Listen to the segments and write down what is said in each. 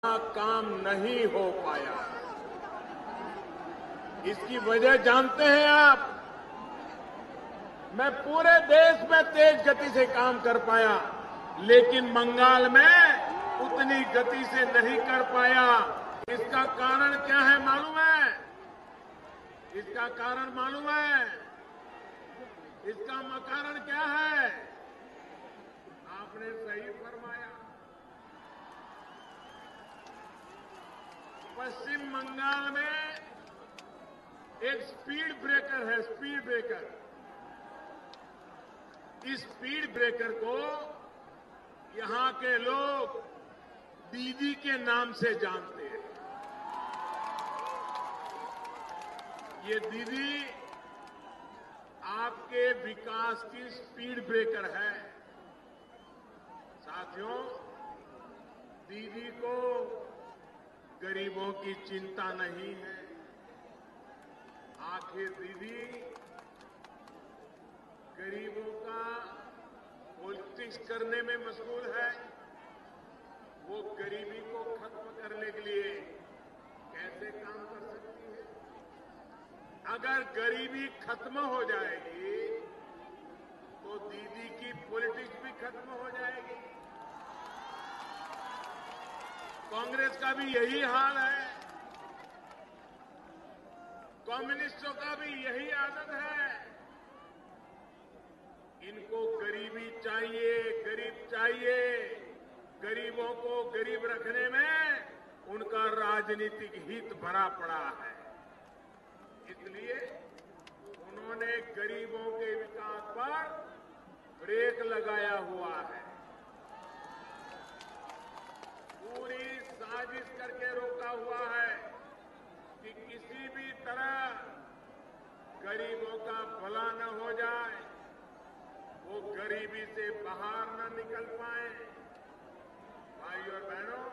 काम नहीं हो पाया। इसकी वजह जानते हैं आप? मैं पूरे देश में तेज गति से काम कर पाया, लेकिन बंगाल में उतनी गति से नहीं कर पाया। इसका कारण क्या है मालूम है? इसका कारण मालूम है? इसका कारण क्या है? आपने सही फरमाया। पश्चिम बंगाल में एक स्पीड ब्रेकर है, स्पीड ब्रेकर। इस स्पीड ब्रेकर को यहां के लोग दीदी के नाम से जानते हैं। ये दीदी आपके विकास की स्पीड ब्रेकर है। साथियों, दीदी को गरीबों की चिंता नहीं है। आखिर दीदी गरीबों का पॉलिटिक्स करने में मशगूल है। वो गरीबी को खत्म करने के लिए कैसे काम कर सकती है? अगर गरीबी खत्म हो जाएगी तो दीदी की पॉलिटिक्स भी खत्म हो जाएगी। कांग्रेस का भी यही हाल है, कम्युनिस्टों का भी यही आदत है। इनको गरीबी चाहिए, गरीब चाहिए। गरीबों को गरीब रखने में उनका राजनीतिक हित भरा पड़ा है। इसलिए उन्होंने गरीबों के विकास पर ब्रेक लगाया हुआ है। पूरी साजिश करके रोका हुआ है कि किसी भी तरह गरीबों का भला न हो जाए, वो गरीबी से बाहर न निकल पाए। भाई और बहनों,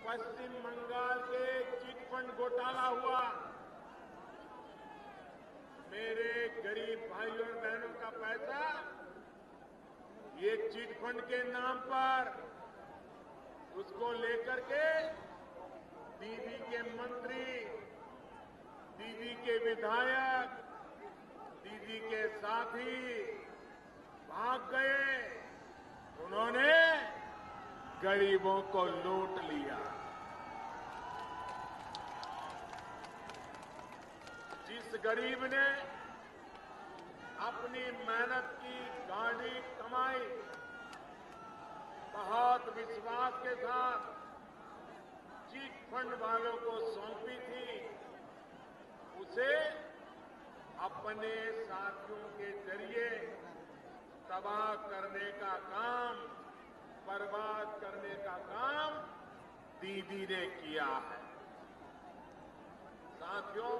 पश्चिम बंगाल के चिटफंड घोटाला हुआ। मेरे गरीब भाई और बहनों का पैसा ये चिटफंड के नाम पर उसको लेकर के दीदी के मंत्री, दीदी के विधायक, दीदी के साथी भाग गए। उन्होंने गरीबों को लूट लिया। जिस गरीब ने अपनी मेहनत की गाढ़ी कमाई बहुत विश्वास के साथ चिट फंड वालों को सौंपी थी, उसे अपने साथियों के जरिए तबाह करने का काम, बर्बाद करने का काम दीदी ने किया है। साथियों,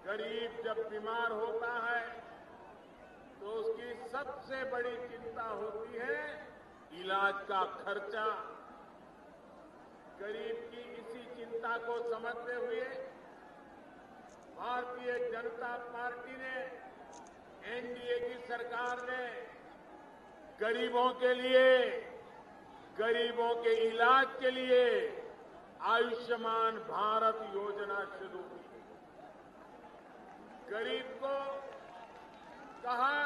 गरीब जब बीमार होता है तो उसकी सबसे बड़ी चिंता होती है इलाज का खर्चा। गरीब की इसी चिंता को समझते हुए भारतीय जनता पार्टी ने, एनडीए की सरकार ने गरीबों के लिए, गरीबों के इलाज के लिए आयुष्मान भारत योजना शुरू की। गरीब को कहा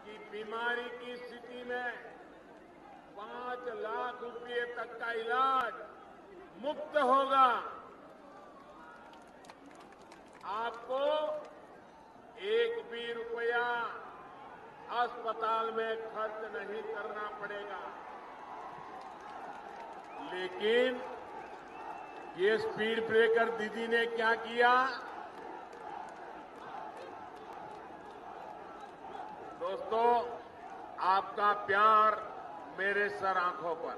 कि बीमारी की स्थिति में 5 लाख रुपए तक का इलाज मुफ्त होगा। आपको एक भी रुपया अस्पताल में खर्च नहीं करना पड़ेगा। लेकिन ये स्पीड ब्रेकर दीदी ने क्या किया? दोस्तों, आपका प्यार मेरे सर आंखों पर।